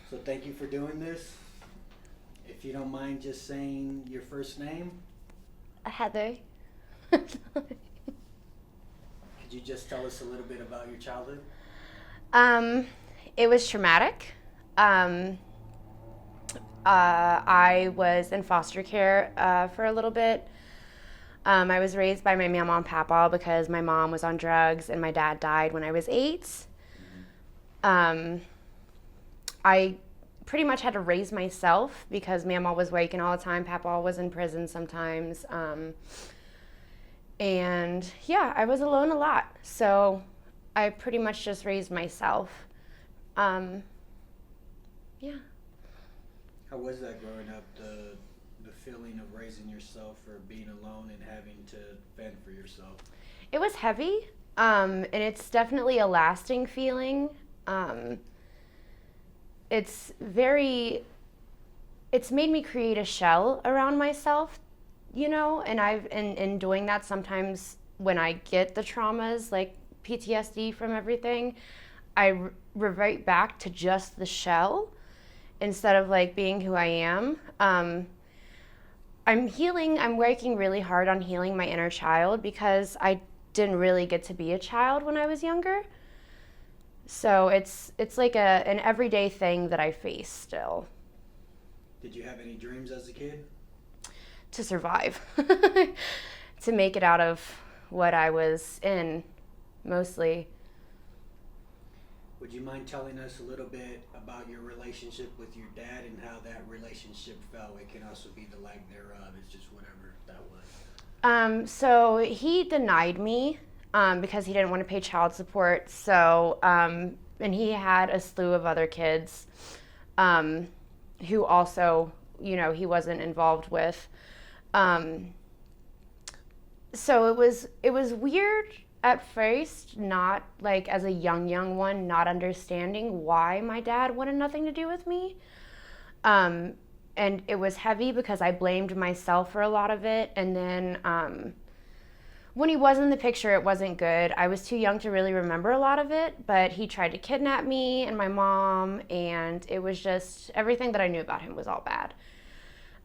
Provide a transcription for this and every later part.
So thank you for doing this. If you don't mind just saying your first name, Heather. could you just tell us a little bit about your childhood? um, it was traumatic. Um, I was in foster care for a little bit. I was raised by my mama and papa because my mom was on drugs and my dad died when I was 8. Um, I pretty much had to raise myself because mama was working all the time. Papa was in prison sometimes. And yeah, I was alone a lot. So I pretty much just raised myself. Um, yeah. How was that growing up? The feeling of raising yourself or being alone and having to fend for yourself. It was heavy, and it's definitely a lasting feeling. Um, it's very, it's made me create a shell around myself, and in doing that sometimes when I get the traumas, like PTSD from everything, revert back to just the shell instead of like being who I am. I'm working really hard on healing my inner child because I didn't really get to be a child when I was younger. So it's like an everyday thing that I face still Did you have any dreams as a kid? to survive, to make it out of what I was in mostly. Would you mind telling us a little bit about your relationship with your dad and how that relationship felt? It can also be the lack thereof. It's just whatever that was. So he denied me because he didn't want to pay child support. And he had a slew of other kids um, who also, he wasn't involved with. Um, so it was weird at first, not like as a young one, not understanding why my dad wanted nothing to do with me. Um, and it was heavy because I blamed myself for a lot of it. And then when he was in the picture, it wasn't good. I was too young to really remember a lot of it, but he tried to kidnap me and my mom, and it was just everything that I knew about him was all bad.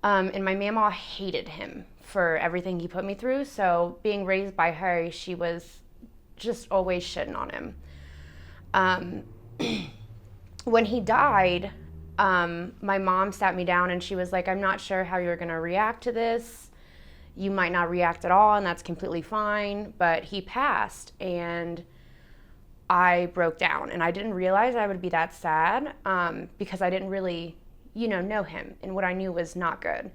And my mama hated him for everything he put me through. So being raised by her, she was just always shitting on him. Um, when he died, my mom sat me down and she was like, I'm not sure how you're going to react to this. You might not react at all, and that's completely fine. But he passed, and I broke down. And I didn't realize I would be that sad because I didn't really, know him. And what I knew was not good.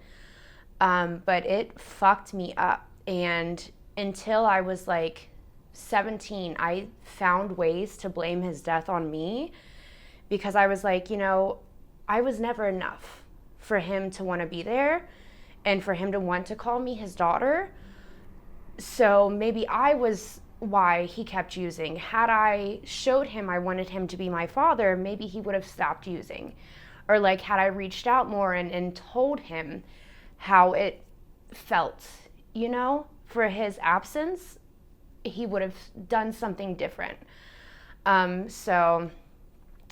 But it fucked me up. And until I was like 17, I found ways to blame his death on me because I was like, I was never enough for him to want to be there and for him to want to call me his daughter. So maybe I was why he kept using. Had I showed him I wanted him to be my father, maybe he would have stopped using. Or like had I reached out more and told him how it felt, for his absence, he would have done something different. So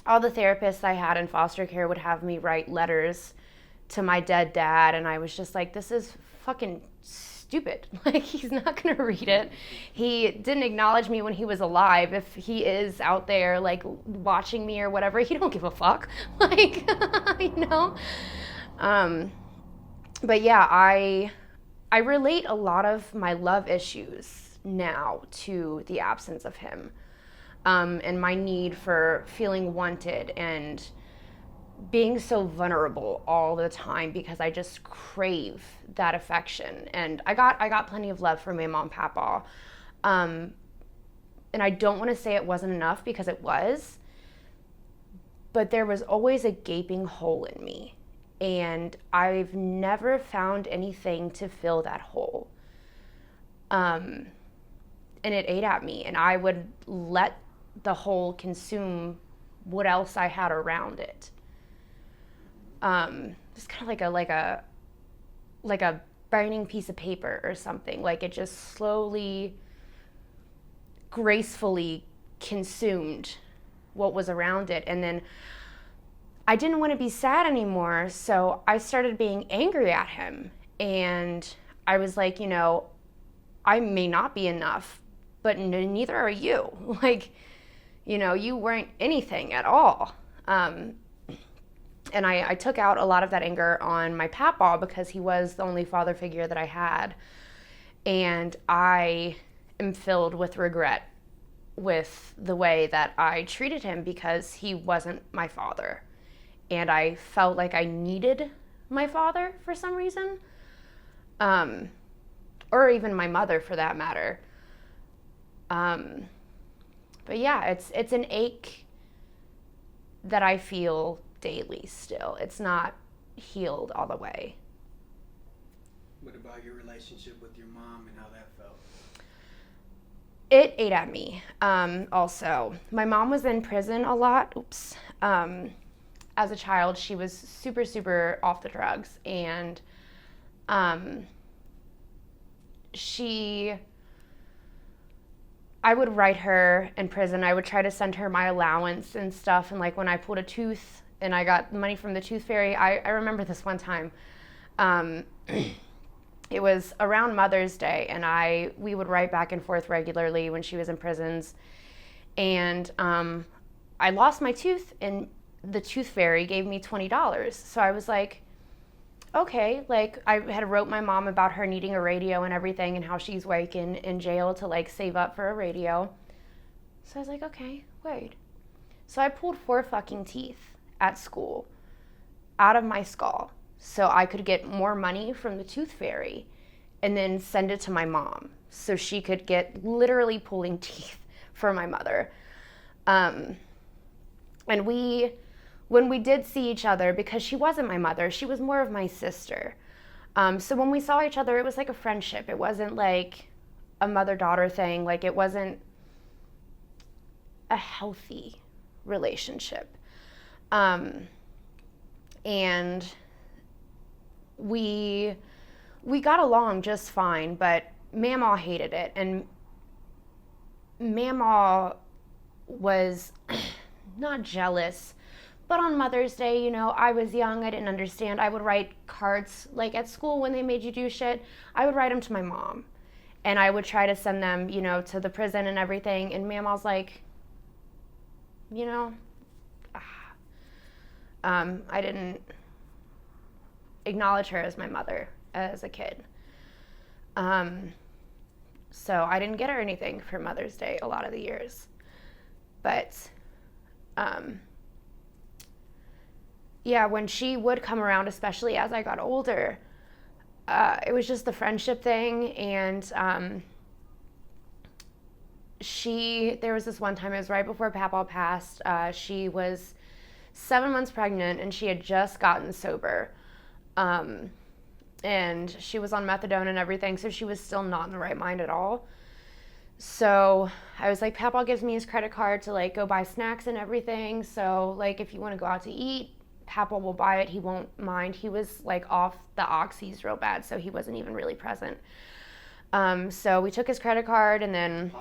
all the therapists I had in foster care would have me write letters to my dead dad, and I was just like, this is fucking stupid. Like, he's not gonna read it. He didn't acknowledge me when he was alive. If he is out there like watching me or whatever, he don't give a fuck. Like, you know. Um, but yeah, I relate a lot of my love issues now to the absence of him, and my need for feeling wanted and being so vulnerable all the time because I just crave that affection. And I got plenty of love from my mom and papa. Um, and I don't want to say it wasn't enough because it was, but there was always a gaping hole in me. And I've never found anything to fill that hole. Um, and it ate at me, and I would let the hole consume what else I had around it. Just kind of like a burning piece of paper or something. Like it just slowly, gracefully consumed what was around it. And then I didn't want to be sad anymore, so I started being angry at him. And I was like, I may not be enough, but neither are you. Like, you weren't anything at all. And I took out a lot of that anger on my papaw because he was the only father figure that I had. And I am filled with regret with the way that I treated him because he wasn't my father. And I felt like I needed my father for some reason. Or even my mother for that matter. But yeah, it's an ache that I feel daily still. It's not healed all the way. What about your relationship with your mom and how that felt? It ate at me. Also, my mom was in prison a lot. As a child, she was super, super off the drugs, and I would write her in prison. I would try to send her my allowance and stuff, and like when I pulled a tooth and I got money from the tooth fairy, I remember this one time. It was around Mother's Day, and we would write back and forth regularly when she was in prisons, and I lost my tooth, and the tooth fairy gave me $20. So I was like, okay, like I had wrote my mom about her needing a radio and everything and how she's like in jail to like save up for a radio. So I was like, okay, wait. So I pulled 4 fucking teeth at school out of my skull so I could get more money from the tooth fairy and then send it to my mom so she could get literally pulling teeth for my mother. And when we did see each other, because she wasn't my mother, she was more of my sister. So when we saw each other, it was like a friendship. It wasn't like a mother-daughter thing. Like it wasn't a healthy relationship. And we got along just fine, but Mamaw hated it. And Mamaw was not jealous, but on Mother's Day, I was young, I didn't understand. I would write cards, like at school when they made you do shit, I would write them to my mom. And I would try to send them, to the prison and everything. And Mamaw's like, I didn't acknowledge her as my mother as a kid. So I didn't get her anything for Mother's Day a lot of the years. But, yeah, when she would come around, especially as I got older, it was just the friendship thing. And there was this one time, it was right before Papaw passed. She was 7 months pregnant and she had just gotten sober. And she was on methadone and everything, so she was still not in the right mind at all. So I was like, Papaw gives me his credit card to like go buy snacks and everything. So like if you want to go out to eat, Papaw will buy it. He won't mind. He was like off the oxys real bad, so he wasn't even really present. So we took his credit card, and then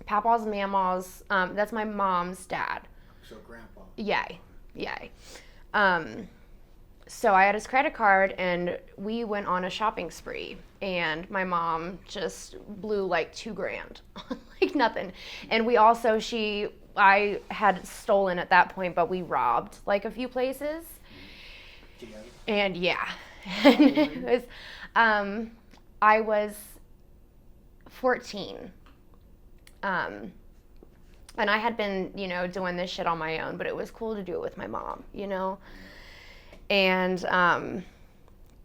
Papaw's Mamaw's. That's my mom's dad. So grandpa. Yay. So I had his credit card, and we went on a shopping spree, and my mom just blew like $2,000, like nothing. And we also, I had stolen at that point, but we robbed like a few places. Together? And yeah, it was, I was 14. And I had been, doing this shit on my own, but it was cool to do it with my mom, And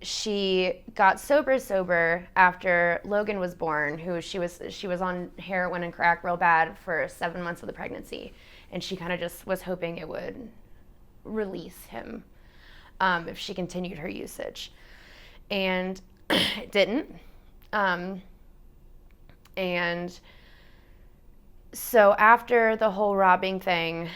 she got sober after Logan was born, who she was on heroin and crack real bad for 7 months of the pregnancy, and she kind of just was hoping it would release him if she continued her usage, and it didn't. And so after the whole robbing thing,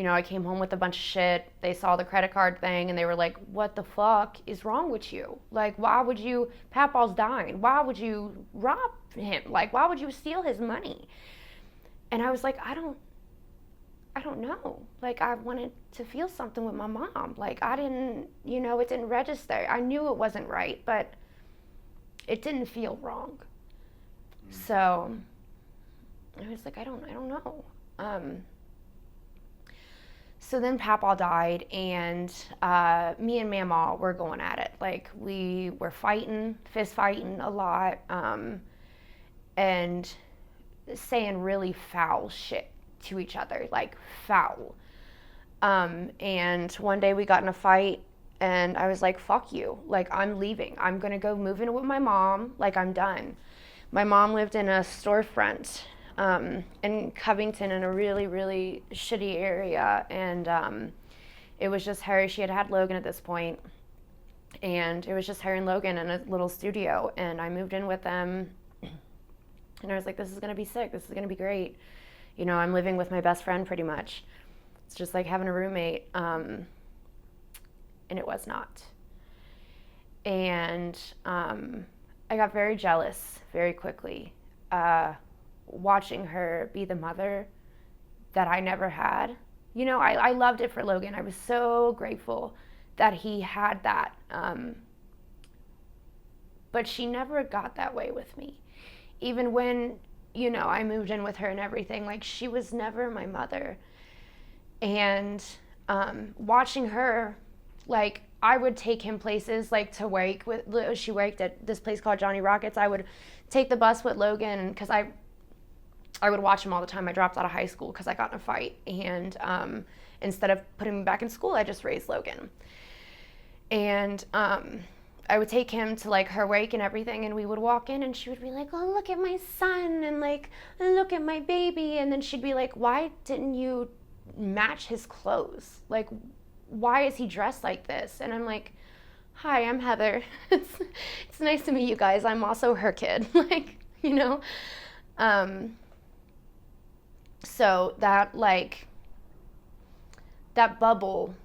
I came home with a bunch of shit. They saw the credit card thing and they were like, what the fuck is wrong with you? Like, why would you, Papaw's dying. Why would you rob him? Like, why would you steal his money? And I was like, I I don't know. Like, I wanted to feel something with my mom. Like, I didn't, it didn't register. I knew it wasn't right, but it didn't feel wrong. So I was like, I don't know. So then Papa died, and me and Mama were going at it. Like, we were fighting, fist fighting a lot, and saying really foul shit to each other, like foul. And one day we got in a fight, and I was like, fuck you. Like, I'm leaving. I'm going to go move in with my mom. Like, I'm done. My mom lived in a storefront in Covington, in a really, really shitty area. And it was just her. She had had Logan at this point. And it was just her and Logan in a little studio. And I moved in with them. And I was like, this is going to be sick. This is going to be great. I'm living with my best friend pretty much. It's just like having a roommate. And it was not. And I got very jealous very quickly, watching her be the mother that I never had. I loved it for Logan. I was so grateful that he had that. But she never got that way with me. Even when, I moved in with her and everything, like, she was never my mother. And watching her, like, I would take him places, like, to work with. She worked at this place called Johnny Rockets. I would take the bus with Logan because I would watch him all the time. I dropped out of high school because I got in a fight. And instead of putting him back in school, I just raised Logan. And I would take him to, like, her wake and everything, and we would walk in, and she would be like, oh, look at my son, and, like, look at my baby. And then she'd be like, why didn't you match his clothes? Like, why is he dressed like this? And I'm like, hi, I'm Heather. It's nice to meet you guys. I'm also her kid. Like, so that, like, that bubble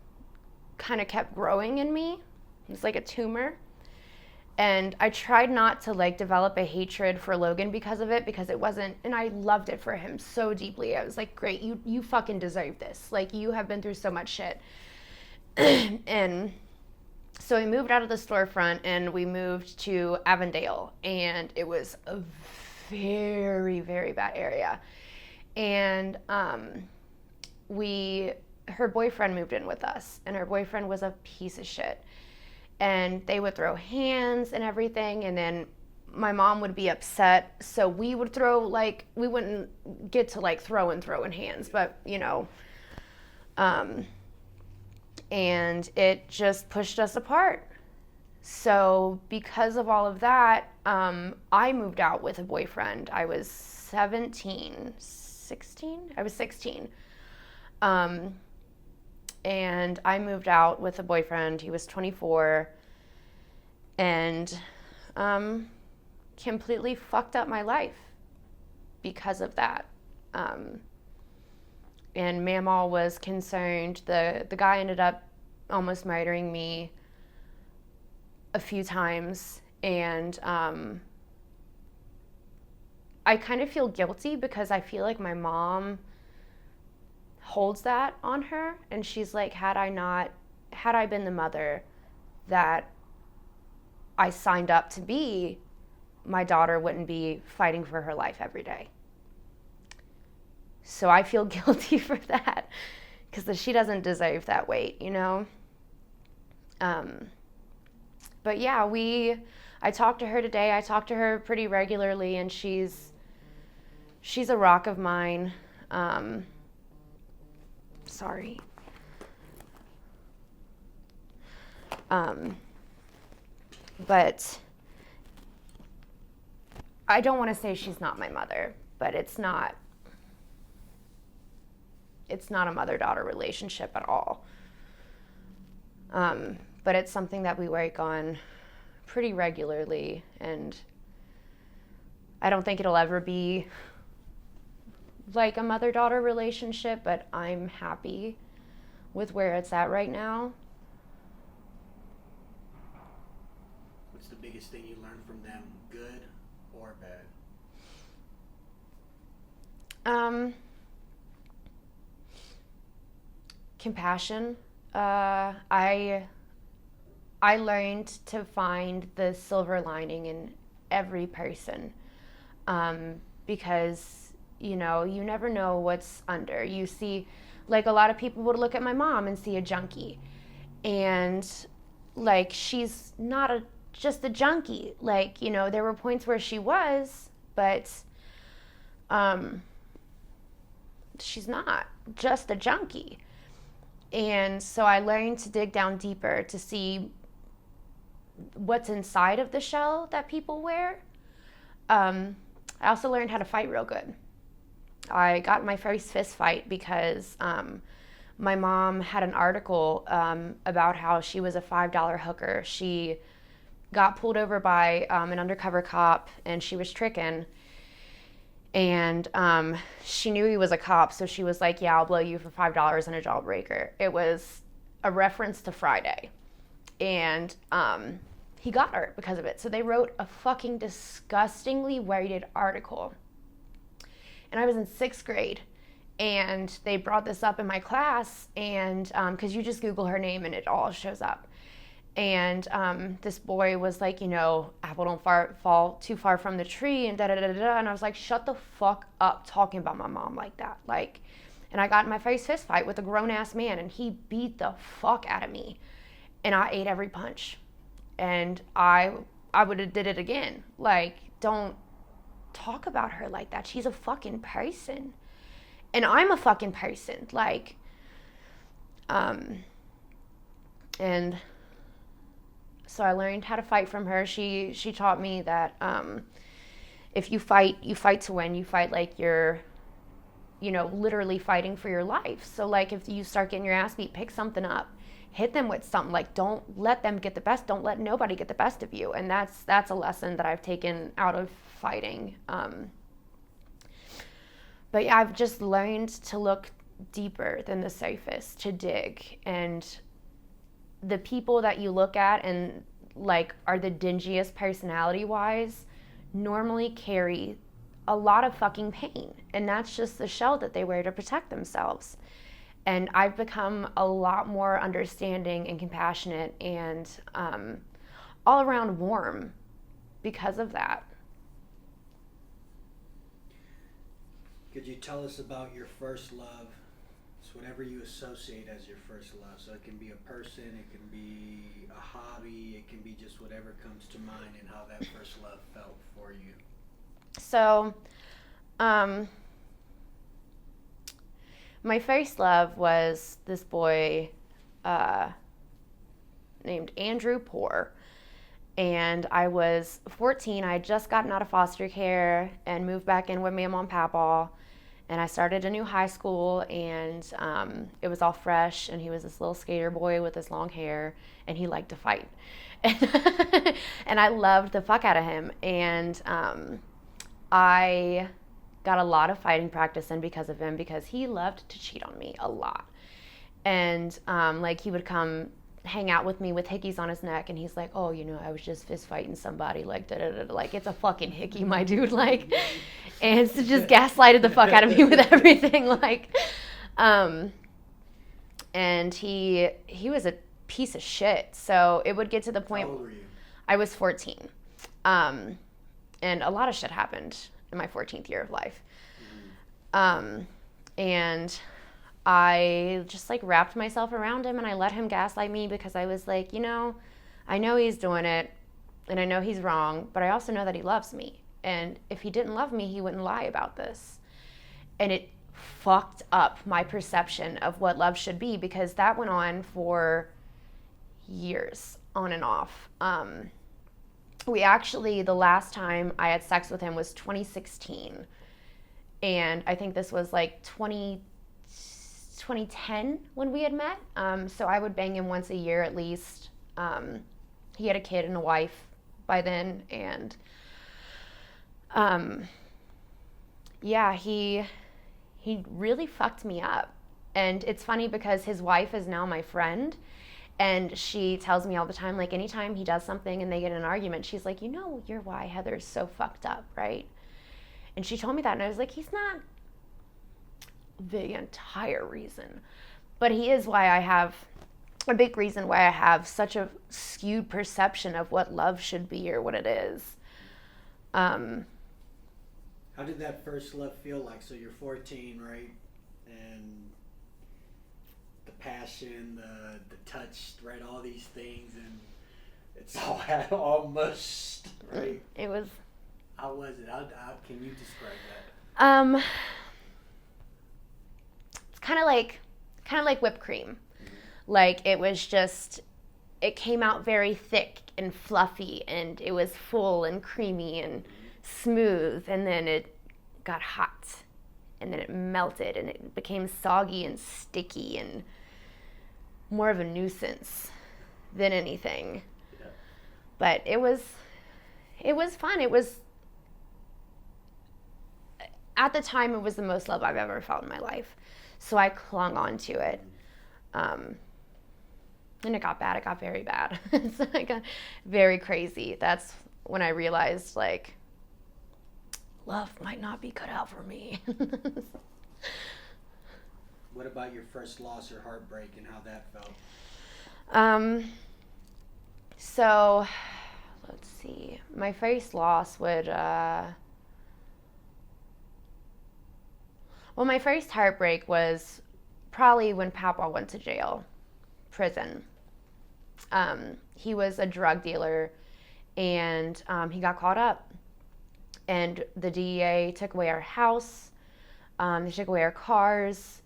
kind of kept growing in me. It's like a tumor. And I tried not to, like, develop a hatred for Logan because of it, because it wasn't, and I loved it for him so deeply. I was like, great, you fucking deserve this. Like, you have been through so much shit. And so we moved out of the storefront and we moved to Avondale, and it was a very, very bad area. And her boyfriend moved in with us, and her boyfriend was a piece of shit. And they would throw hands and everything, and then my mom would be upset, so we would throw, like, we wouldn't get to, like, throwing hands, but, and it just pushed us apart. So because of all of that, I moved out with a boyfriend. I was 16. I was 16. And I moved out with a boyfriend. He was 24, and completely fucked up my life because of that. And Mamaw was concerned. The guy ended up almost murdering me a few times, and I kind of feel guilty because I feel like my mom holds that on her, and she's like, had I been the mother that I signed up to be, my daughter wouldn't be fighting for her life every day. So I feel guilty for that, because she doesn't deserve that weight, But yeah, I talked to her today. I talk to her pretty regularly, and she's a rock of mine. Sorry. But I don't want to say she's not my mother, but it's not a mother-daughter relationship at all. But it's something that we work on pretty regularly, and I don't think it'll ever be like a mother-daughter relationship, but I'm happy with where it's at right now. What's the biggest thing you learned from them, good or bad? Compassion. I learned to find the silver lining in every person, because you never know what's under. You see, like, a lot of people would look at my mom and see a junkie, and like, she's not just a junkie. Like, there were points where she was, but she's not just a junkie. And so I learned to dig down deeper to see what's inside of the shell that people wear. I also learned how to fight real good. I got in my first fist fight because my mom had an article about how she was a $5 hooker. She got pulled over by an undercover cop, and she was tricking. And she knew he was a cop, so she was like, yeah, I'll blow you for $5 in a jawbreaker. It was a reference to Friday. And he got her because of it. So they wrote a fucking disgustingly worded article. And I was in 6th grade. And they brought this up in my class, and because you just Google her name and it all shows up. And this boy was like, apple don't fall too far from the tree, and da-da-da-da-da. And I was like, shut the fuck up talking about my mom like that. Like, and I got in my first fist fight with a grown-ass man, and he beat the fuck out of me. And I ate every punch. And I would have did it again. Like, don't talk about her like that. She's a fucking person. And I'm a fucking person. Like, and so I learned how to fight from her. She taught me that if you fight to win. You fight like you're, literally fighting for your life. So, like, if you start getting your ass beat, pick something up. Hit them with something. Like, don't let them get the best. Don't let nobody get the best of you. And that's a lesson that I've taken out of fighting. But yeah, I've just learned to look deeper than the surface, to dig. And the people that you look at and like are the dingiest personality wise normally carry a lot of fucking pain, and that's just the shell that they wear to protect themselves. And I've become a lot more understanding and compassionate and all around warm because of that. Could you tell us about your first love? It's whatever you associate as your first love. So it can be a person, it can be a hobby, it can be just whatever comes to mind, and how that first love felt for you. So, my first love was this boy named Andrew Poor. And I was 14. I had just gotten out of foster care and moved back in with my mom and papa. And I started a new high school, and it was all fresh. And he was this little skater boy with his long hair, and he liked to fight. And I loved the fuck out of him. And I got a lot of fighting practice in because of him, because he loved to cheat on me a lot. And like, he would come hang out with me with hickeys on his neck, and he's like, oh, I was just fist fighting somebody, like, da-da-da-da. Like, it's a fucking hickey, my dude, like, and so just gaslighted the fuck out of me with everything, like, and he was a piece of shit. So it would get to the point. How old were you? I was 14, and a lot of shit happened in my 14th year of life. And I just like wrapped myself around him, and I let him gaslight me, because I was like, I know he's doing it, and I know he's wrong, but I also know that he loves me. And if he didn't love me, he wouldn't lie about this. And it fucked up my perception of what love should be, because that went on for years, on and off. The last time I had sex with him was 2016. And I think this was like 2010 when we had met. So I would bang him once a year at least. He had a kid and a wife by then. And he really fucked me up. And it's funny because his wife is now my friend. And she tells me all the time, like, anytime he does something and they get in an argument, she's like, you're why Heather's so fucked up, right? And she told me that, and I was like, he's not the entire reason. But he is why I have a big reason why I have such a skewed perception of what love should be or what it is. How did that first love feel like? So you're 14, right? And the passion, the touch, right? All these things, and it's all almost right. It was. How was it? How can you describe that? It's kind of like whipped cream. Like it was just, it came out very thick and fluffy, and it was full and creamy and smooth, and then it got hot, and then it melted, and it became soggy and sticky and more of a nuisance than anything. Yeah. But it was fun. It was, at the time, it was the most love I've ever felt in my life. So I clung on to it. And it got bad. It got very bad. So it got very crazy. That's when I realized, like, love might not be cut out for me. What about your first loss or heartbreak and how that felt? So, let's see. My first loss would, well, my first heartbreak was probably when Papa went to prison. He was a drug dealer, and he got caught up. And the DEA took away our house. They took away our cars.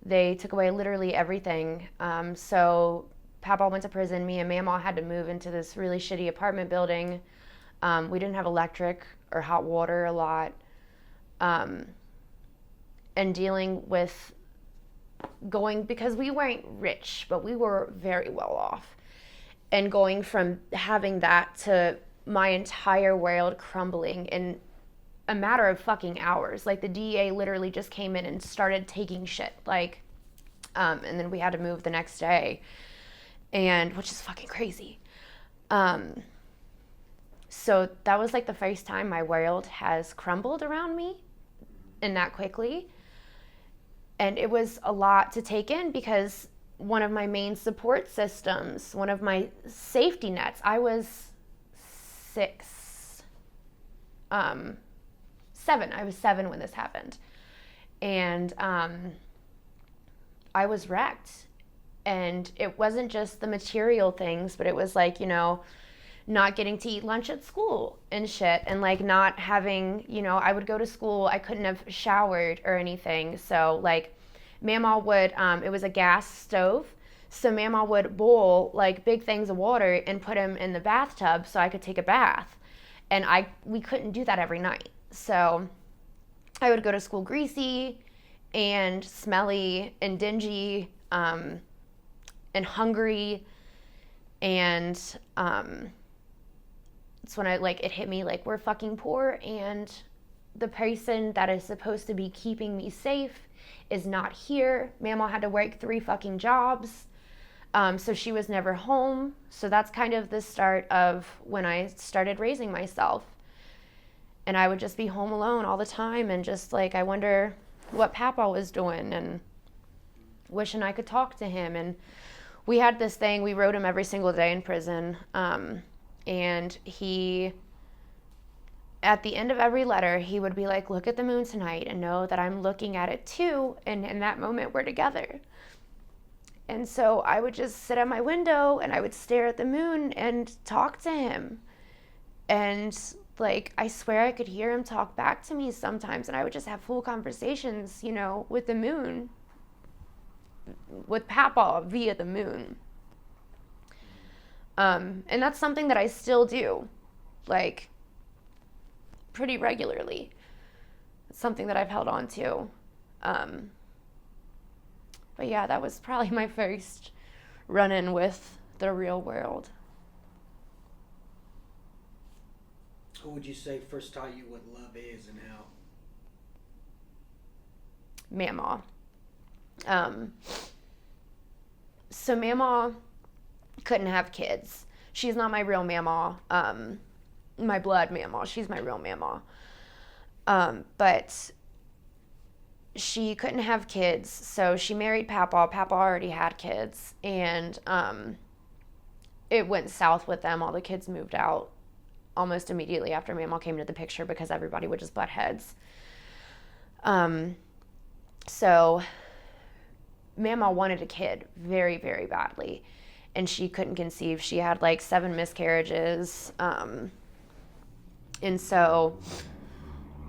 They took away literally everything. So Papa went to prison. Me and Mama had to move into this really shitty apartment building. We didn't have electric or hot water a lot. And dealing with because we weren't rich, but we were very well off. And going from having that to my entire world crumbling in a matter of fucking hours. Like, the DEA literally just came in and started taking shit. Like, and then we had to move the next day, which is fucking crazy. So that was like the first time my world has crumbled around me, and that quickly. And it was a lot to take in, because one of my main support systems, one of my safety nets, I was 7. I was 7 when this happened. And I was wrecked. And it wasn't just the material things, but it was like, not getting to eat lunch at school and shit. And like not having, I would go to school, I couldn't have showered or anything. So like Mama would, it was a gas stove. So Mama would boil like big things of water and put them in the bathtub so I could take a bath. And we couldn't do that every night. So I would go to school greasy and smelly and dingy, and hungry. And it's when it hit me, like, we're fucking poor, and the person that is supposed to be keeping me safe is not here. Mama had to work 3 fucking jobs. So she was never home. So that's kind of the start of when I started raising myself. And I would just be home alone all the time, and just like, I wonder what Papa was doing, and wishing I could talk to him. And we had this thing, we wrote him every single day in prison. And he, at the end of every letter, he would be like, look at the moon tonight and know that I'm looking at it too. And in that moment, we're together. And so I would just sit at my window and I would stare at the moon and talk to him. And like, I swear I could hear him talk back to me sometimes. And I would just have full conversations, with the moon, with Papa via the moon. And that's something that I still do, like, pretty regularly. It's something that I've held on to. But yeah, that was probably my first run-in with the real world. Who would you say first taught you what love is and how? Mama. So Mama couldn't have kids. She's not my real mama, my blood mama. She's my real mama. But she couldn't have kids, so she married Papa. Papa already had kids, and it went south with them. All the kids moved out almost immediately after Mamaw came into the picture because everybody would just butt heads. So Mamaw wanted a kid very, very badly, and she couldn't conceive. She had like 7 miscarriages. And so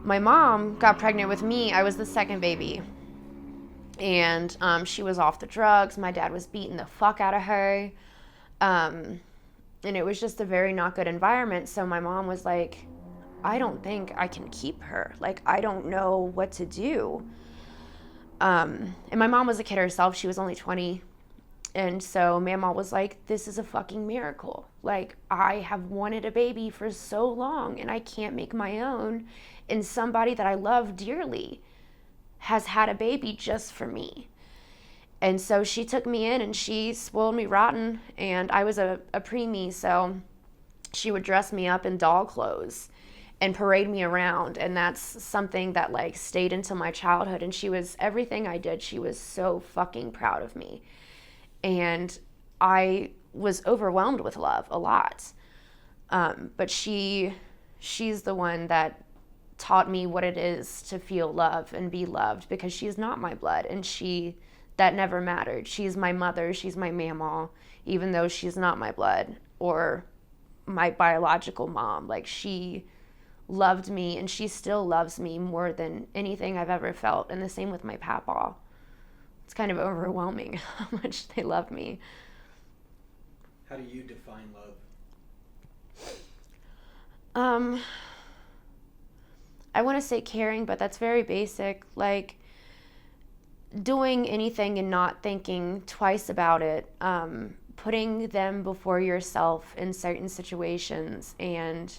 my mom got pregnant with me. I was the second baby. And she was off the drugs. My dad was beating the fuck out of her. And it was just a very not good environment. So my mom was like, I don't think I can keep her. Like, I don't know what to do. And my mom was a kid herself. She was only 20. And so Mamaw was like, this is a fucking miracle. Like, I have wanted a baby for so long and I can't make my own. And somebody that I love dearly has had a baby just for me. And so she took me in and she spoiled me rotten. And I was a preemie, so she would dress me up in doll clothes and parade me around. And that's something that like stayed into my childhood. And she was, everything I did, she was so fucking proud of me. And I was overwhelmed with love a lot. But she's the one that taught me what it is to feel love and be loved, because she's not my blood, and that never mattered. She's my mother, she's my mamaw, even though she's not my blood or my biological mom. Like, she loved me and she still loves me more than anything I've ever felt. And the same with my papaw. It's kind of overwhelming how much they love me. How do you define love? I want to say caring, but that's very basic. Like, doing anything and not thinking twice about it, putting them before yourself in certain situations, and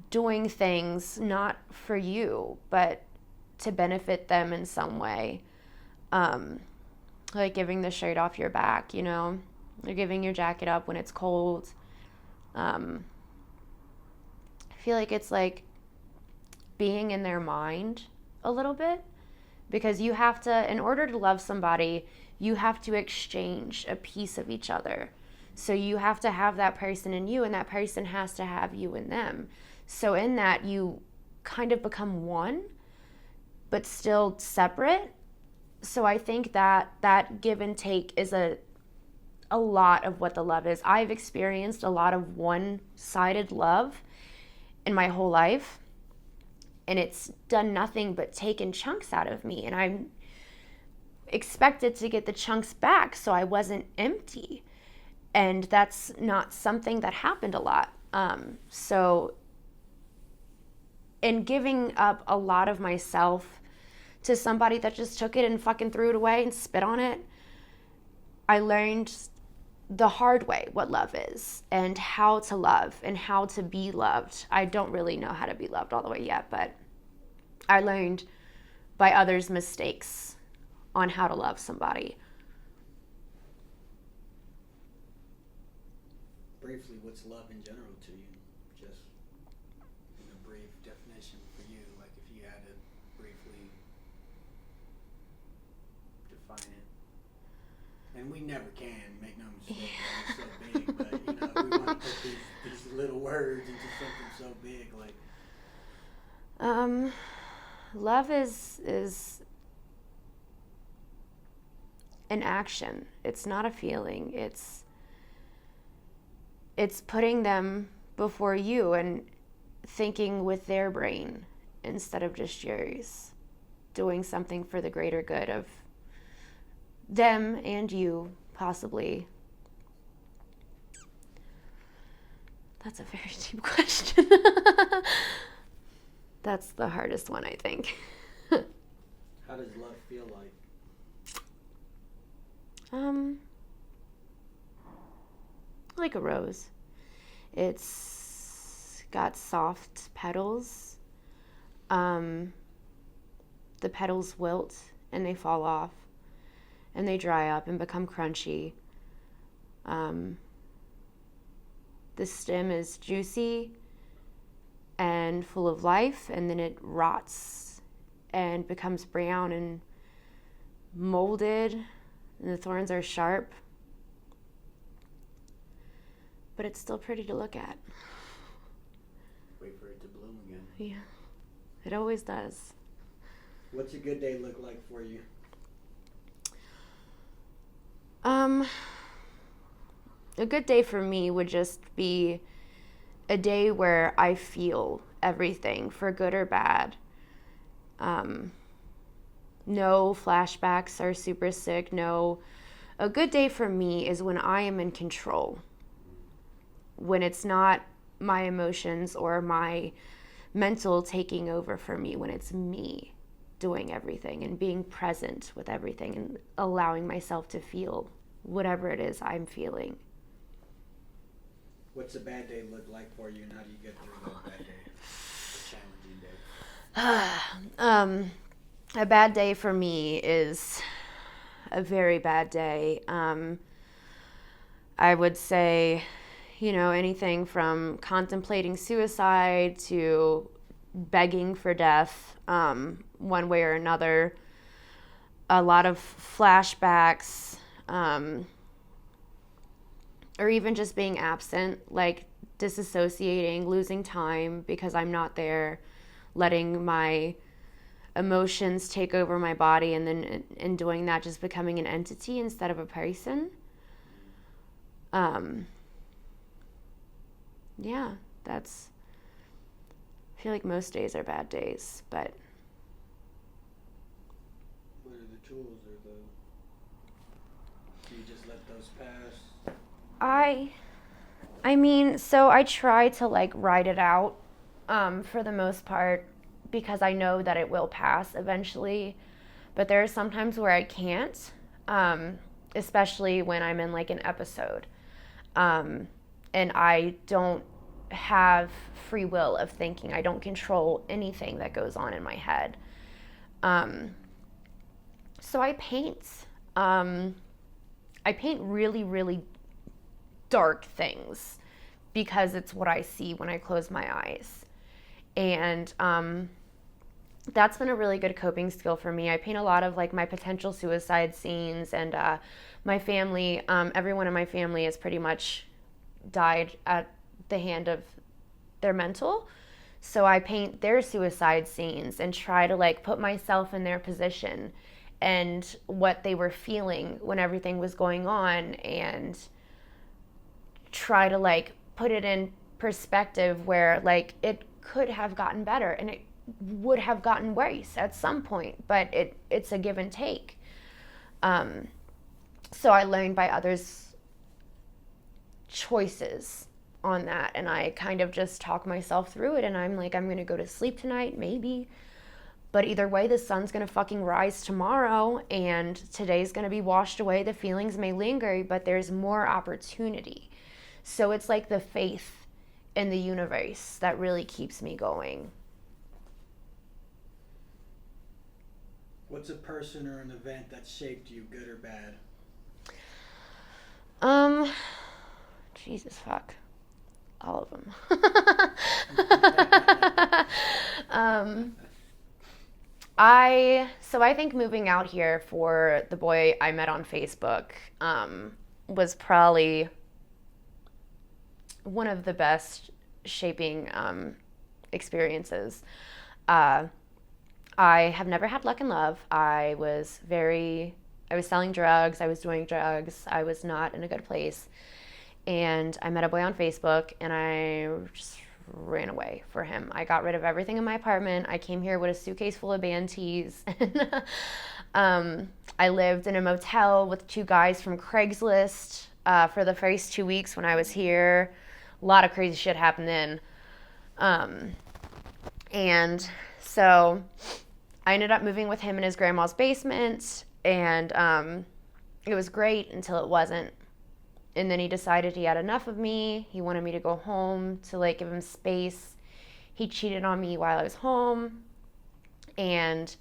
doing things not for you, but to benefit them in some way. Like giving the shirt off your back, you know, or giving your jacket up when it's cold. I feel like it's like being in their mind a little bit, because you have to, in order to love somebody, you have to exchange a piece of each other. So you have to have that person in you, and that person has to have you in them. So in that, you kind of become one, but still separate. So I think that give and take is a lot of what the love is. I've experienced a lot of one-sided love in my whole life, and it's done nothing but taken chunks out of me, and I'm expected to get the chunks back so I wasn't empty. And that's not something that happened a lot. So in giving up a lot of myself to somebody that just took it and fucking threw it away and spit on it, I learned the hard way what love is and how to love and how to be loved. I don't really know how to be loved all the way yet, but I learned by others' mistakes on how to love somebody. Briefly, what's love in general to you? Just in a brief definition for you, like if you had to briefly define it. And we never can, make no mistake, it's so big, but you know, we want to put these little words into something so big, like. Love is an action. It's not a feeling. It's putting them before you and thinking with their brain instead of just yours. Doing something for the greater good of them and you, possibly. That's a very deep question. That's the hardest one, I think. How does love feel like? Like a rose. It's got soft petals. The petals wilt and they fall off and they dry up and become crunchy. The stem is juicy and full of life, and then it rots and becomes brown and molded, and the thorns are sharp. But it's still pretty to look at. Wait for it to bloom again. Yeah, it always does. What's a good day look like for you? A good day for me would just be a day where I feel everything, for good or bad. No flashbacks are super sick. No, a good day for me is when I am in control. When it's not my emotions or my mental taking over for me, when it's me doing everything and being present with everything and allowing myself to feel whatever it is I'm feeling. What's a bad day look like for you, and how do you get through that bad day? A challenging day. A bad day for me is a very bad day. I would say, anything from contemplating suicide to begging for death, one way or another. A lot of flashbacks, or even just being absent, like disassociating, losing time because I'm not there, letting my emotions take over my body, and then in doing that, just becoming an entity instead of a person. Yeah, I feel like most days are bad days, but. What are the tools, or do you just let those pass? So I try to ride it out, for the most part, because I know that it will pass eventually, but there are some times where I can't, especially when I'm in an episode, and I don't have free will of thinking. I don't control anything that goes on in my head. So I paint. I paint really, really dark things because it's what I see when I close my eyes. And that's been a really good coping skill for me. I paint a lot of my potential suicide scenes, and my family, everyone in my family has pretty much died at the hand of their mental. So I paint their suicide scenes and try to put myself in their position and what they were feeling when everything was going on, and try to put it in perspective where it could have gotten better and it would have gotten worse at some point, but it's a give and take. So I learned by others' choices on that, and I kind of just talk myself through it, and I'm I'm gonna go to sleep tonight, maybe, but either way, the sun's gonna fucking rise tomorrow, and today's gonna be washed away. The feelings may linger, but there's more opportunity. So it's the faith in the universe that really keeps me going. What's a person or an event that shaped you, good or bad? Jesus fuck. All of them. I think moving out here for the boy I met on Facebook was probably one of the best shaping experiences. I have never had luck in love. I was selling drugs. I was doing drugs. I was not in a good place. And I met a boy on Facebook, and I just ran away for him. I got rid of everything in my apartment. I came here with a suitcase full of band tees. I lived in a motel with 2 guys from Craigslist for the first 2 weeks when I was here. A lot of crazy shit happened then. And so I ended up moving with him in his grandma's basement, and it was great until it wasn't. And then he decided he had enough of me. He wanted me to go home to give him space. He cheated on me while I was home. And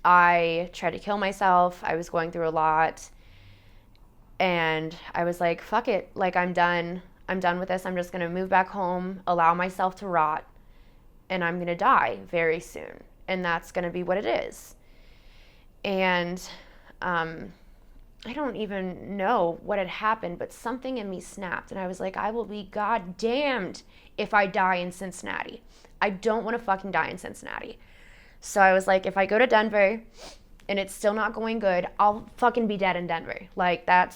I tried to kill myself. I was going through a lot. And I was like, fuck it. I'm done. I'm done with this. I'm just going to move back home, allow myself to rot, and I'm going to die very soon. And that's going to be what it is. And I don't even know what had happened, but something in me snapped. And I was like, I will be goddamned if I die in Cincinnati. I don't want to fucking die in Cincinnati. So I was like, if I go to Denver and it's still not going good, I'll fucking be dead in Denver. Like, I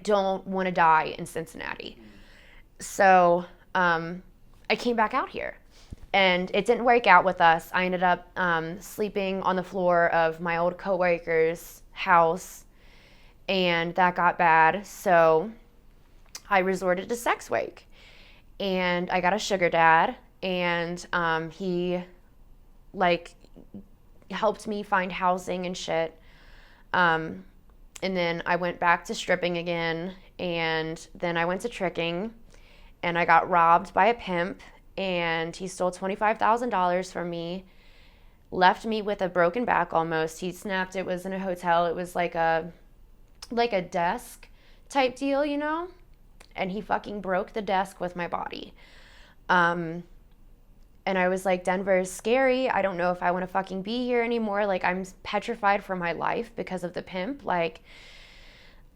don't want to die in Cincinnati. So I came back out here. And it didn't work out with us. I ended up sleeping on the floor of my old coworker's house, and that got bad. So I resorted to sex work, and I got a sugar dad, and he helped me find housing and shit. And then I went back to stripping again, and then I went to tricking, and I got robbed by a pimp. And he stole $25,000 from me, left me with a broken back almost. He snapped. It was in a hotel. It was like a desk type deal, you know? And he fucking broke the desk with my body. And I was like, Denver is scary. I don't know if I want to fucking be here anymore. Like, I'm petrified for my life because of the pimp. Like,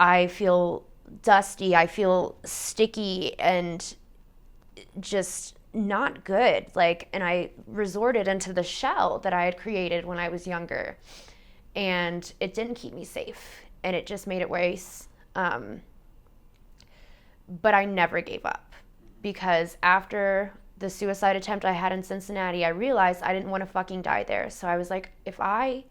I feel dusty. I feel sticky and just not good. Like, and I resorted into the shell that I had created when I was younger, and it didn't keep me safe, and it just made it worse. But I never gave up, because after the suicide attempt I had in Cincinnati, I realized I didn't want to fucking die there. So I was like, if I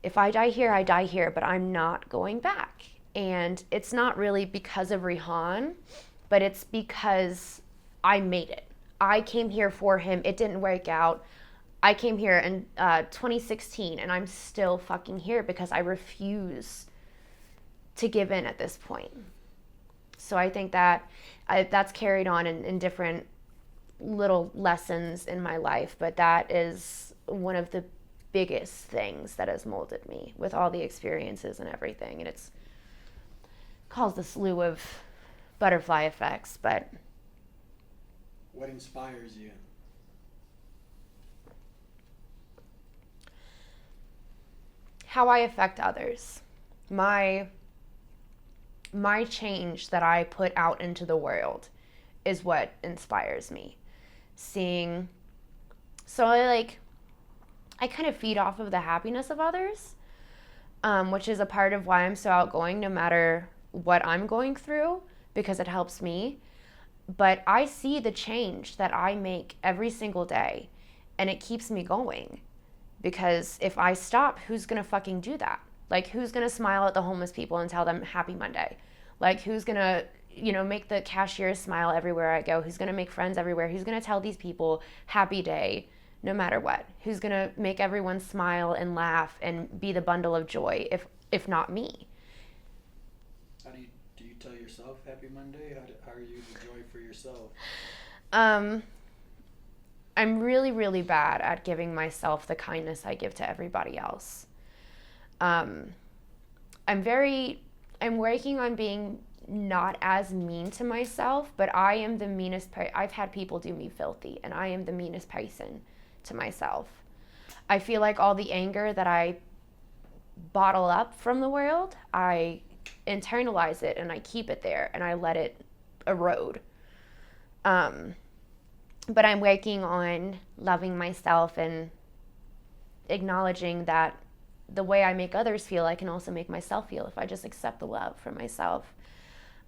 die here, I die here, but I'm not going back. And it's not really because of Rihan, but it's because I made it. I came here for him. It didn't work out. I came here in 2016, and I'm still fucking here because I refuse to give in at this point. So I think that that's carried on in different little lessons in my life, but that is one of the biggest things that has molded me with all the experiences and everything. And it's caused a slew of butterfly effects, but... What inspires you? How I affect others. My change that I put out into the world is what inspires me. Seeing, so I kind of feed off of the happiness of others, which is a part of why I'm so outgoing no matter what I'm going through, because it helps me. But I see the change that I make every single day, and it keeps me going. Because if I stop, who's going to fucking do that? Like, who's going to smile at the homeless people and tell them happy Monday? Like, who's going to, make the cashier smile everywhere I go? Who's going to make friends everywhere? Who's going to tell these people happy day no matter what? Who's going to make everyone smile and laugh and be the bundle of joy if not me? Do you tell yourself happy Monday? How are you the joy for yourself? I'm really, really bad at giving myself the kindness I give to everybody else. I'm working on being not as mean to myself, but I am the meanest I've had people do me filthy, and I am the meanest person to myself. I feel like all the anger that I bottle up from the world, I internalize it and I keep it there and I let it erode. But I'm working on loving myself and acknowledging that the way I make others feel, I can also make myself feel if I just accept the love for myself.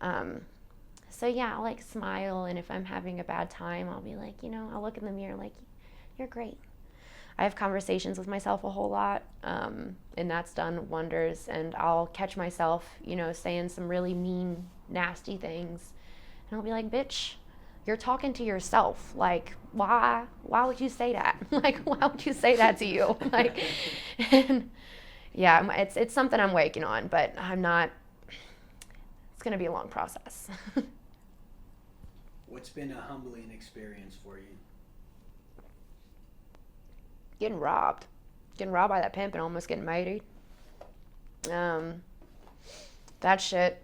So yeah, I'll smile, and if I'm having a bad time, I'll be like, I'll look in the mirror like, you're great. I have conversations with myself a whole lot, and that's done wonders. And I'll catch myself, saying some really mean, nasty things, and I'll be like, bitch, you're talking to yourself. Like, why would you say that? Like, why would you say that to you? Like, and yeah, it's something I'm working on, but I'm not, it's going to be a long process. What's been a humbling experience for you? Getting robbed by that pimp and almost getting murdered. That shit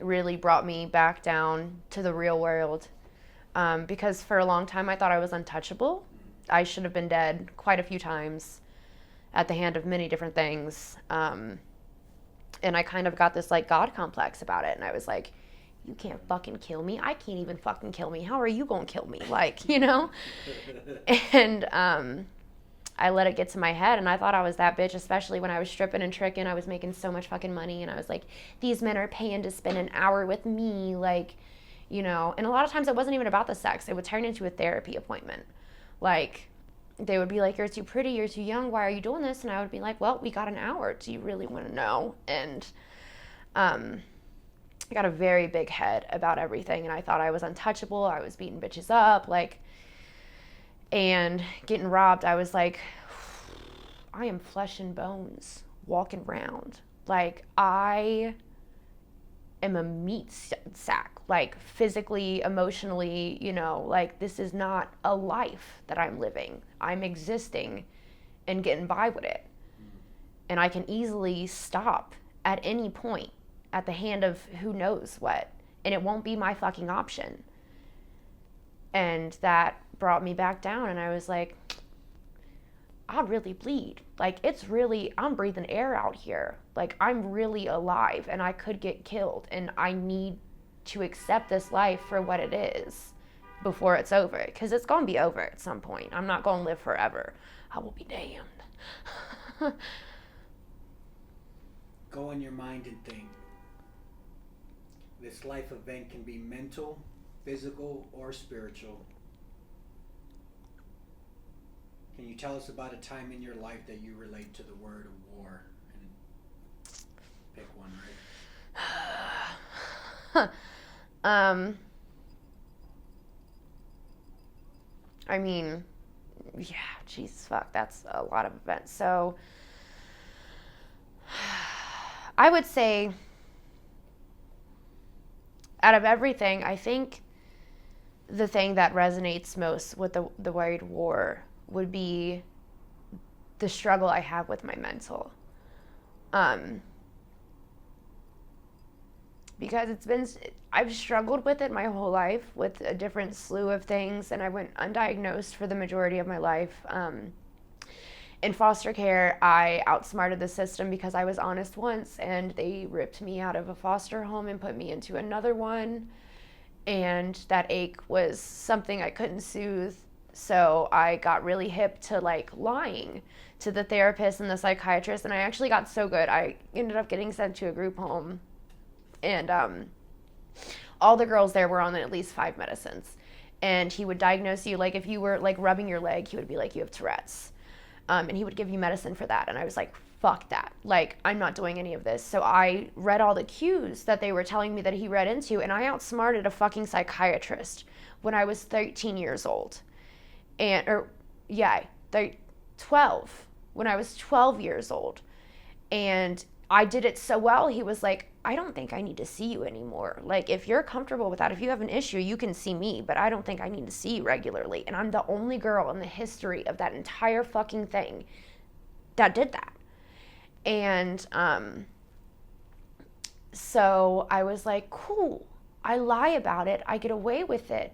really brought me back down to the real world. because for a long time I thought I was untouchable. I should have been dead quite a few times at the hand of many different things. And I kind of got this like God complex about it. And I was like, you can't fucking kill me. I can't even fucking kill me. How are you going to kill me? Like, you know? And I let it get to my head, and I thought I was that bitch, especially when I was stripping and tricking. I was making so much fucking money, and I was like, these men are paying to spend an hour with me, like, you know. And a lot of times it wasn't even about the sex. It would turn into a therapy appointment. Like, they would be like, you're too pretty, you're too young, why are you doing this? And I would be like, well, we got an hour. Do you really want to know? And I got a very big head about everything, and I thought I was untouchable. I was beating bitches up, like, and getting robbed. I was like, I am flesh and bones walking around. Like, I am a meat sack, like physically, emotionally, you know, like this is not a life that I'm living. I'm existing and getting by with it. And I can easily stop at any point at the hand of who knows what, and it won't be my fucking option. And that brought me back down, and I was like, I really bleed. Like, it's really, I'm breathing air out here. Like, I'm really alive, and I could get killed, and I need to accept this life for what it is before it's over, because it's going to be over at some point. I'm not going to live forever. I will be damned. Go in your mind and think. This life event can be mental, physical, or spiritual. Can you tell us about a time in your life that you relate to the word of war? And pick one, right? I mean, yeah, Jesus fuck, that's a lot of events. So I would say out of everything, I think the thing that resonates most with the word war would be the struggle I have with my mental. Because I've struggled with it my whole life with a different slew of things, and I went undiagnosed for the majority of my life. In foster care, I outsmarted the system because I was honest once, and they ripped me out of a foster home and put me into another one. And that ache was something I couldn't soothe. So I got really hip to like lying to the therapist and the psychiatrist. And I actually got so good, I ended up getting sent to a group home. And all the girls there were on at least 5 medicines. And he would diagnose you, like if you were like rubbing your leg, he would be like, you have Tourette's. And he would give you medicine for that. And I was like, fuck that. Like, I'm not doing any of this. So I read all the cues that they were telling me that he read into, and I outsmarted a fucking psychiatrist when I was 13 years old. 12, when I was 12 years old. And I did it so well, he was like, I don't think I need to see you anymore. Like, if you're comfortable with that, if you have an issue, you can see me, but I don't think I need to see you regularly. And I'm the only girl in the history of that entire fucking thing that did that. And so I was like, cool, I lie about it, I get away with it.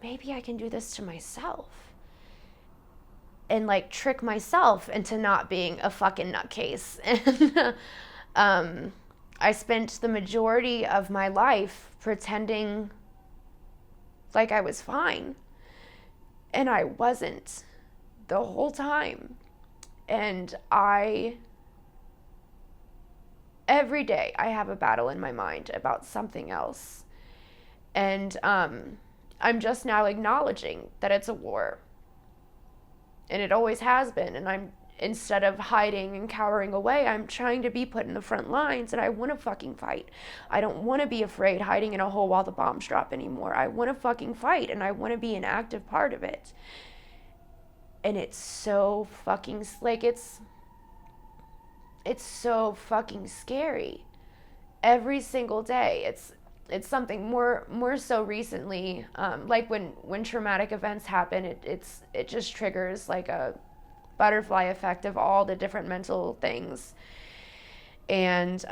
Maybe I can do this to myself. And like trick myself into not being a fucking nutcase. And I spent the majority of my life pretending like I was fine. And I wasn't the whole time. And every day I have a battle in my mind about something else. And I'm just now acknowledging that it's a war. And it always has been. And instead of hiding and cowering away, I'm trying to be put in the front lines, and I want to fucking fight. I don't want to be afraid hiding in a hole while the bombs drop anymore. I want to fucking fight, and I want to be an active part of it. And it's so fucking, like, it's so fucking scary. Every single day, it's something more so recently, like when traumatic events happen, it just triggers like a butterfly effect of all the different mental things. And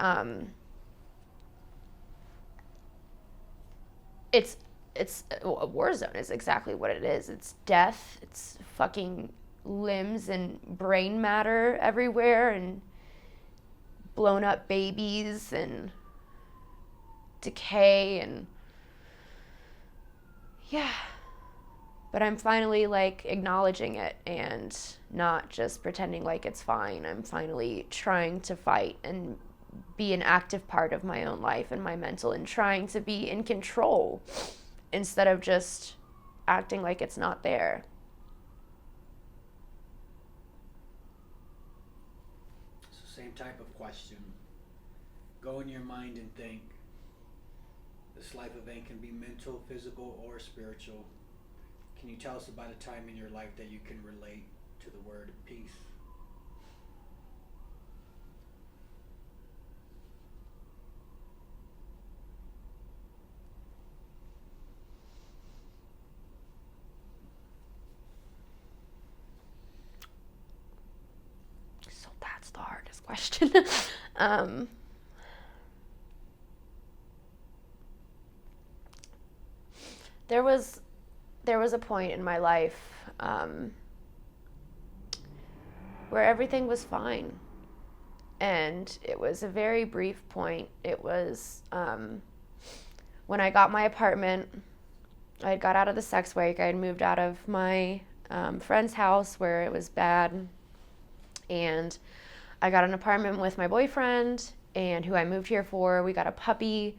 it's a war zone is exactly what it is. It's death. It's fucking limbs and brain matter everywhere, and blown up babies and decay, and yeah. But I'm finally like acknowledging it and not just pretending like it's fine. I'm finally trying to fight and be an active part of my own life and my mental, and trying to be in control instead of just acting like it's not there. It's the same type of question. Go in your mind and think. This life event can be mental, physical, or spiritual. Can you tell us about a time in your life that you can relate to the word peace? So that's the hardest question. There was a point in my life where everything was fine. And it was a very brief point. It was when I got my apartment. I had got out of the sex work. I had moved out of my friend's house where it was bad. And I got an apartment with my boyfriend, and who I moved here for. We got a puppy.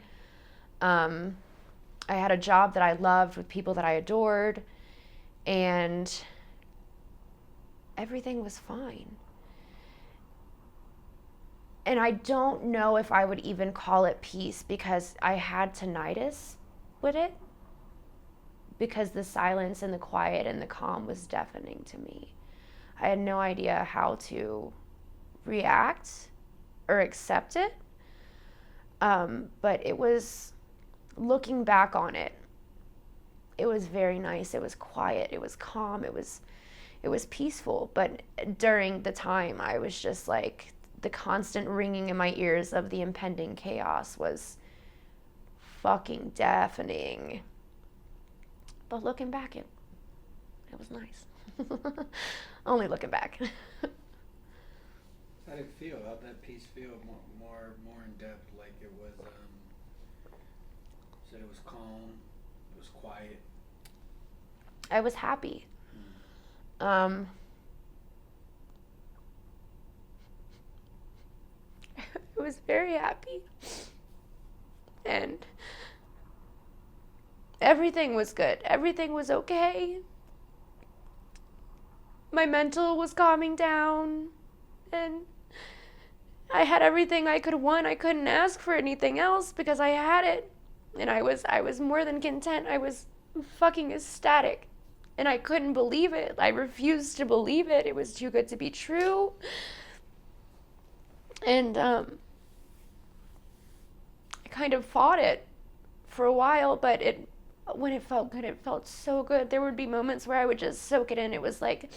I had a job that I loved with people that I adored, and everything was fine. And I don't know if I would even call it peace, because I had tinnitus with it, because the silence and the quiet and the calm was deafening to me. I had no idea how to react or accept it. But it was, looking back on it, it was very nice. It was quiet. It was calm. It was peaceful. But during the time, I was just like, the constant ringing in my ears of the impending chaos was fucking deafening. But looking back, it was nice. Only looking back. How did it feel? How did that piece feel more in depth? Like it was, said it was calm, it was quiet. I was happy. I was very happy. And everything was good. Everything was okay. My mental was calming down, and I had everything I could want. I couldn't ask for anything else because I had it. And I was more than content. I was fucking ecstatic. And I couldn't believe it. I refused to believe it. It was too good to be true. And I kind of fought it for a while, but when it felt good, it felt so good. There would be moments where I would just soak it in. It was like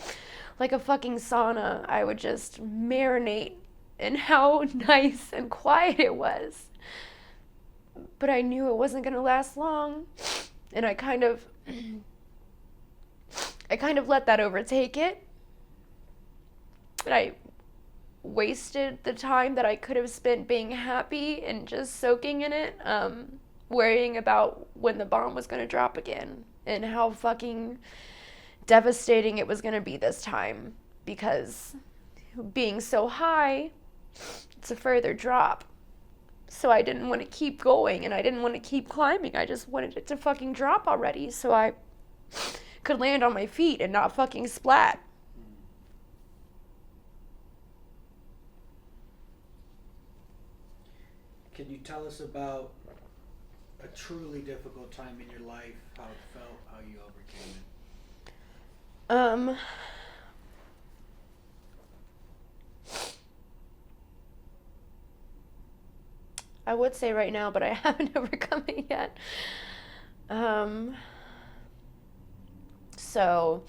a fucking sauna. I would just marinate in how nice and quiet it was. But I knew it wasn't going to last long. And I kind of let that overtake it. And I wasted the time that I could have spent being happy and just soaking in it, worrying about when the bomb was going to drop again and how fucking devastating it was going to be this time, because being so high, it's a further drop. So I didn't want to keep going, and I didn't want to keep climbing. I just wanted it to fucking drop already so I could land on my feet and not fucking splat. Can you tell us about a truly difficult time in your life, how it felt, how you overcame it? I would say right now, but I haven't overcome it yet. So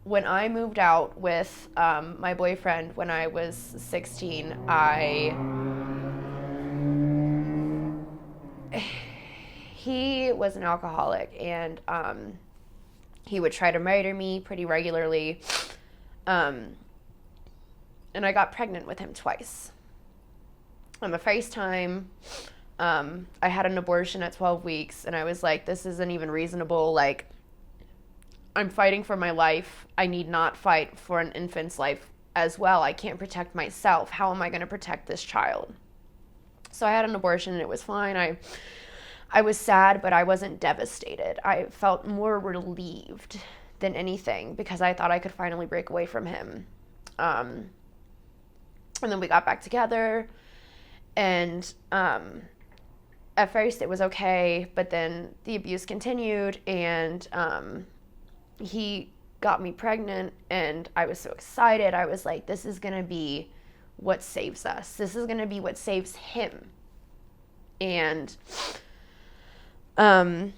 when I moved out with my boyfriend when I was 16, he was an alcoholic, and he would try to murder me pretty regularly. And I got pregnant with him twice. On the first time, I had an abortion at 12 weeks, and I was like, this isn't even reasonable. Like, I'm fighting for my life. I need not fight for an infant's life as well. I can't protect myself. How am I going to protect this child? So I had an abortion, and it was fine. I was sad, but I wasn't devastated. I felt more relieved than anything because I thought I could finally break away from him. And then we got back together, and at first it was okay, but then the abuse continued, and he got me pregnant, and I was so excited. I was like, this is going to be what saves us. This is going to be what saves him. And I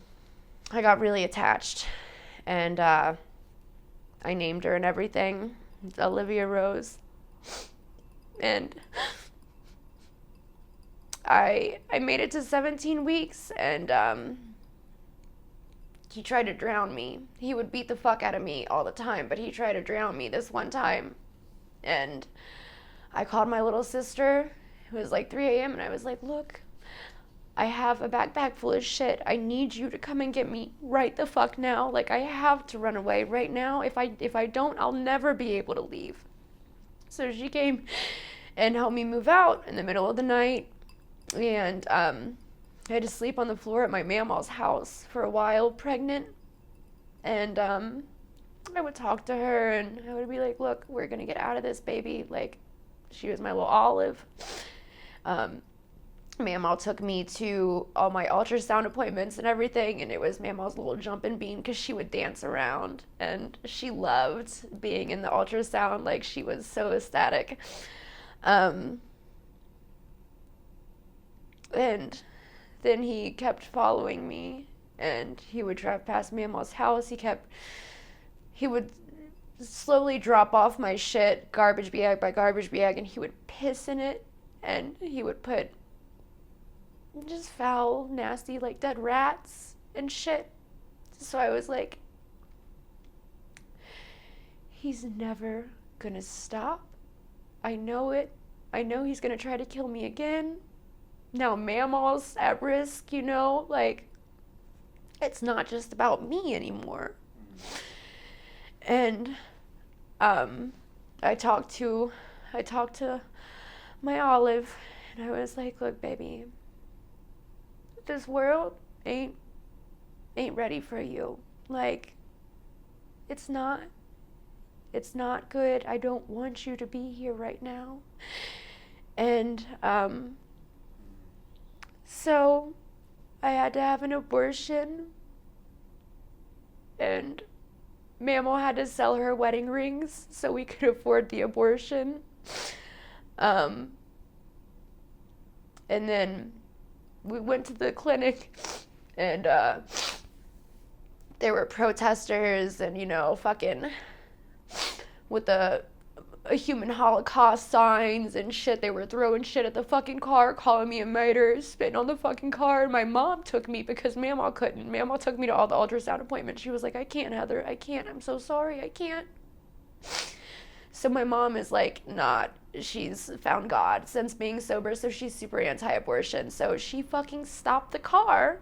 got really attached, and I named her and everything, Olivia Rose. And I made it to 17 weeks, and he tried to drown me. He would beat the fuck out of me all the time, but he tried to drown me this one time. And I called my little sister. It was like 3 a.m. and I was like, look, I have a backpack full of shit. I need you to come and get me right the fuck now. Like, I have to run away right now. If I don't, I'll never be able to leave. So she came and helped me move out in the middle of the night. And I had to sleep on the floor at my mama's house for a while, pregnant. And I would talk to her, and I would be like, look, we're going to get out of this, baby. Like, she was my little olive. Mama took me to all my ultrasound appointments and everything, and it was Mama's little jumping bean because she would dance around, and she loved being in the ultrasound. Like, she was so ecstatic. And then he kept following me, and he would drive past Mama's house. He would slowly drop off my shit, garbage bag by garbage bag, and he would piss in it, and he would put just foul, nasty, like dead rats and shit. So I was like, he's never gonna stop. I know it. I know he's gonna try to kill me again. Now Mama's at risk, you know, like, it's not just about me anymore. And I talked to my Olive, and I was like, look, baby, this world ain't ready for you. Like, it's not good. I don't want you to be here right now. And so I had to have an abortion, and Mama had to sell her wedding rings so we could afford the abortion. And then we went to the clinic, and there were protesters, and, you know, fucking with a human Holocaust signs and shit. They were throwing shit at the fucking car, calling me a murderer, spitting on the fucking car. And my mom took me because Mama couldn't. Mama took me to all the ultrasound appointments. She was like, I can't, Heather. I can't. I'm so sorry. I can't. So my mom is like, not. She's found God since being sober, so she's super anti-abortion. So she fucking stopped the car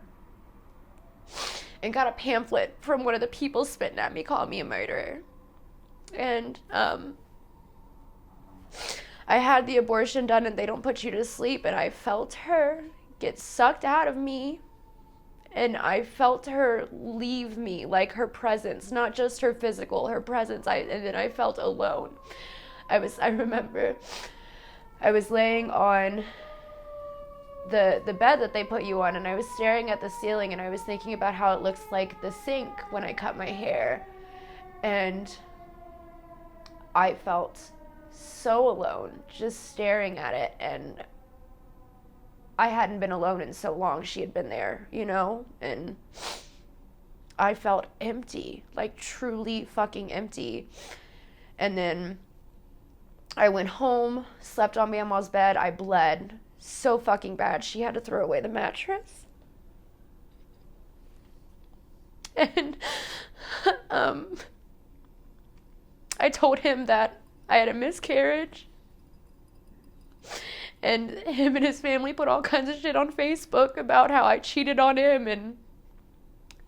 and got a pamphlet from one of the people spitting at me, calling me a murderer. And I had the abortion done, and they don't put you to sleep, and I felt her get sucked out of me, and I felt her leave me, like her presence, not just her physical, her presence. And then I felt alone. I remember I was laying on the bed that they put you on, and I was staring at the ceiling, and I was thinking about how it looks like the sink when I cut my hair, and I felt so alone just staring at it. And I hadn't been alone in so long. She had been there, you know, and I felt empty, like truly fucking empty. And then I went home, slept on Mama's bed. I bled so fucking bad. She had to throw away the mattress. And I told him that I had a miscarriage. And him and his family put all kinds of shit on Facebook about how I cheated on him and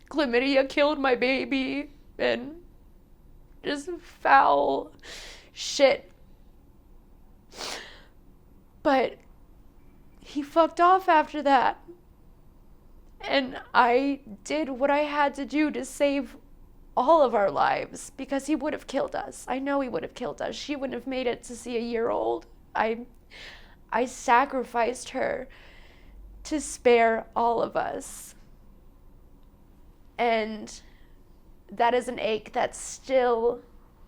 chlamydia killed my baby and just foul shit. But he fucked off after that. And I did what I had to do to save all of our lives because he would have killed us. I know he would have killed us. She wouldn't have made it to see a year old. I sacrificed her to spare all of us. And that is an ache that still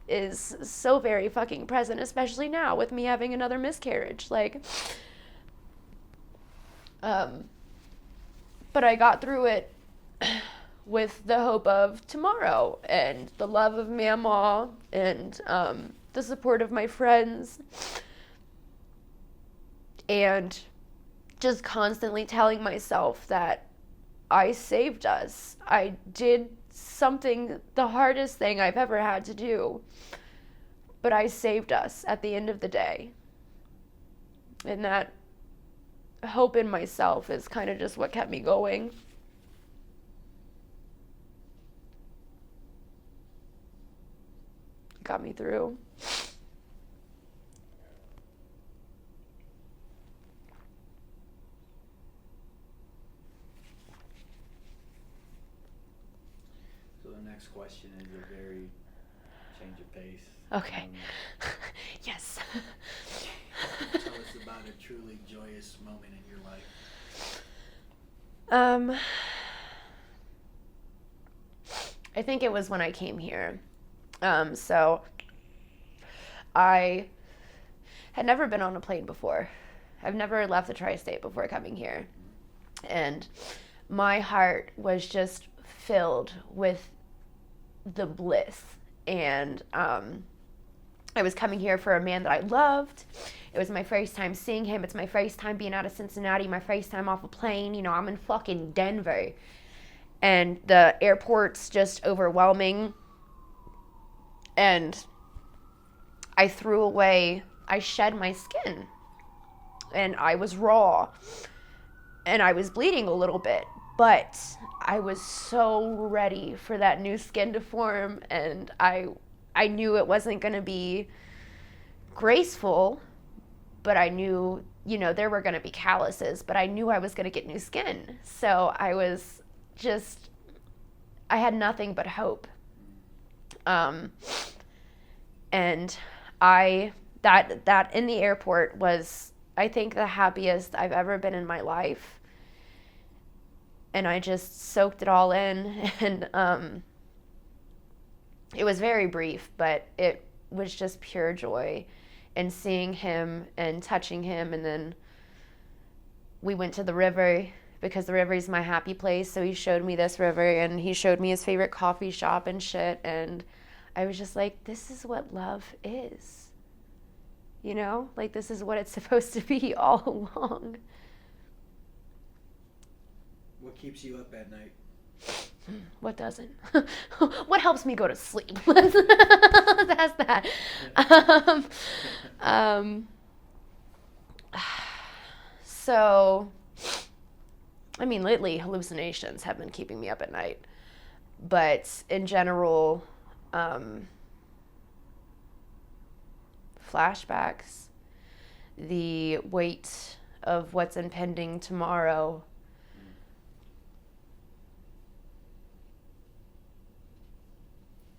is so very fucking present, especially now with me having another miscarriage. Like, but I got through it with the hope of tomorrow and the love of Mama and the support of my friends. And just constantly telling myself that I saved us. I did something, the hardest thing I've ever had to do, but I saved us at the end of the day. And that hope in myself is kind of just what kept me going. Got me through. Next question is a very change of pace. Okay. Yes. Tell us about a truly joyous moment in your life. I think it was when I came here. So I had never been on a plane before. I've never left the tri-state before coming here. And my heart was just filled with the bliss. And I was coming here for a man that I loved. It was my first time seeing him. It's my first time being out of Cincinnati, my first time off a plane. You know, I'm in fucking Denver. And the airport's just overwhelming. And I shed my skin. And I was raw. And I was bleeding a little bit. But I was so ready for that new skin to form, and I knew it wasn't going to be graceful, but I knew, you know, there were going to be calluses, but I knew I was going to get new skin. So I had nothing but hope. And that in the airport was, I think, the happiest I've ever been in my life. And I just soaked it all in, and it was very brief, but it was just pure joy. And seeing him and touching him, and then we went to the river because the river is my happy place. So he showed me this river, and he showed me his favorite coffee shop and shit. And I was just like, this is what love is, you know? Like, this is what it's supposed to be all along. What keeps you up at night? What doesn't? What helps me go to sleep? Let's ask that. So, I mean, lately hallucinations have been keeping me up at night. But in general, flashbacks, the weight of what's impending tomorrow.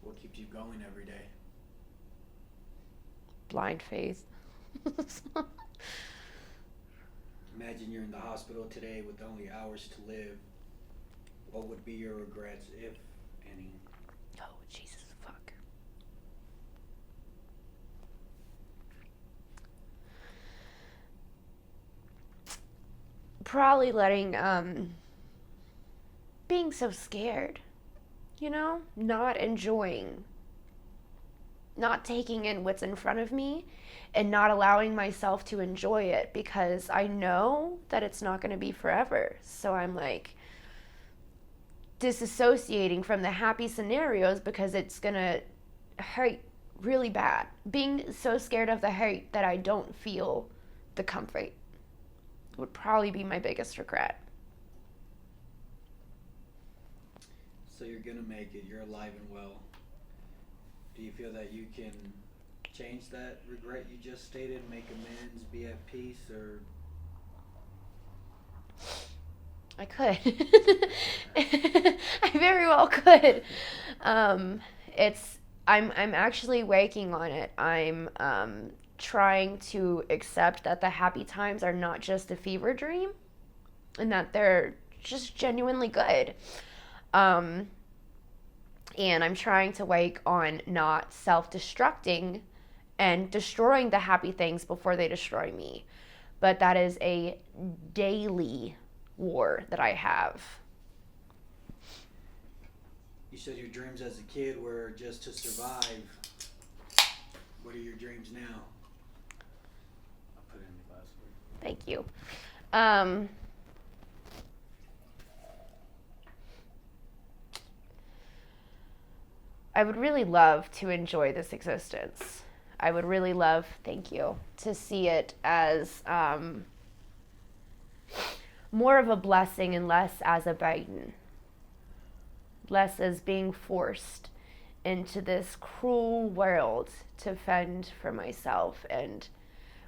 What keeps you going every day? Blind faith. Imagine you're in the hospital today with only hours to live. What would be your regrets, if any? Oh, Jesus, fuck. Probably being so scared, you know, not enjoying, not taking in what's in front of me, and not allowing myself to enjoy it because I know that it's not going to be forever. So I'm like, disassociating from the happy scenarios because it's going to hurt really bad. Being so scared of the hurt that I don't feel the comfort would probably be my biggest regret. So you're going to make it. You're alive and well. Do you feel that you can change that regret you just stated, make amends, be at peace, or? I could. I very well could. I'm actually working on it. I'm trying to accept that the happy times are not just a fever dream, and that they're just genuinely good. And I'm trying to work on not self-destructing and destroying the happy things before they destroy me. But that is a daily war that I have. You said your dreams as a kid were just to survive. What are your dreams now? I'll put it in the last word. Thank you. I would really love to enjoy this existence. I would really love, thank you, to see it as more of a blessing and less as a burden. Less as being forced into this cruel world to fend for myself, and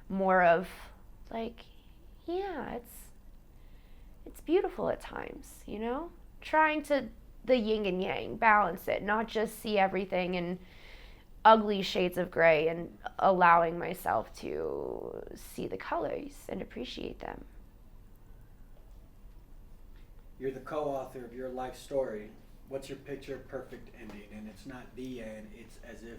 more of like, yeah, it's beautiful at times, you know? Trying to the yin and yang, balance it, not just see everything in ugly shades of gray, and allowing myself to see the colors and appreciate them. You're the co-author of your life story. What's your picture of perfect ending? And it's not the end, it's as if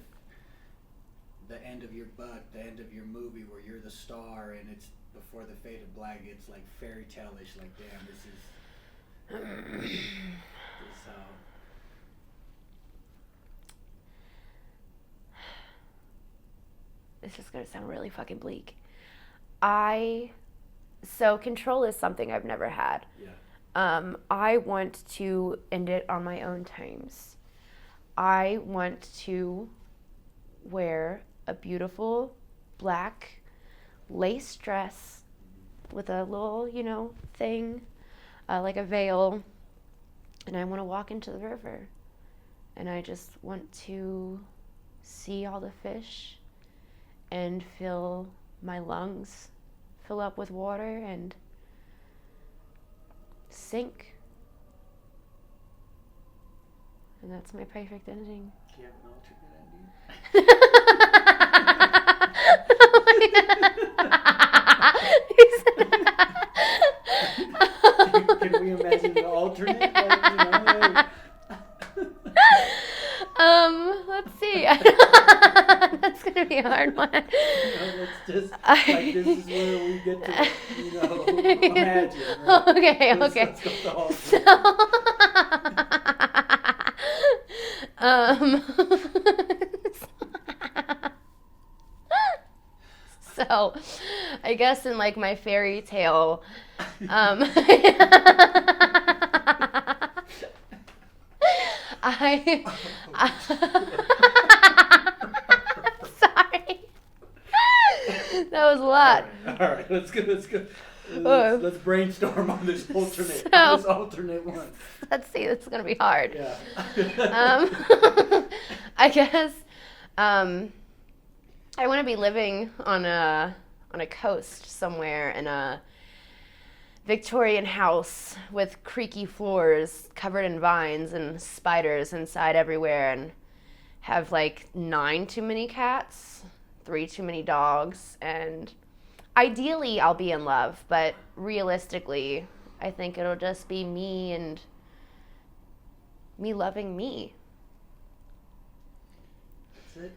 the end of your book, the end of your movie where you're the star and it's before the fade of black, it's like fairy tale-ish, like, damn, this is how. This is going to sound really fucking bleak. So control is something I've never had. Yeah. I want to end it on my own terms. I want to wear a beautiful black lace dress with a little, thing, like a veil. And I want to walk into the river. And I just want to see all the fish and feel my lungs fill up with water and sink. And that's my perfect ending. Do you have an alternate ending? Can we imagine the alternate? Let's see. That's gonna be a hard one. Let's just, like, this is where we get to, imagine. Right? Okay. Let's go to the alternate. So, I guess in like my fairy tale, sorry. That was a lot. All right. Let's go. Let's brainstorm on this alternate. One. Let's see. This is gonna be hard. Yeah. I guess I want to be living on a coast somewhere in a Victorian house with creaky floors covered in vines and spiders inside everywhere, and have like 9 too many cats, 3 too many dogs, and ideally I'll be in love, but realistically I think it'll just be me and me loving me. That's it.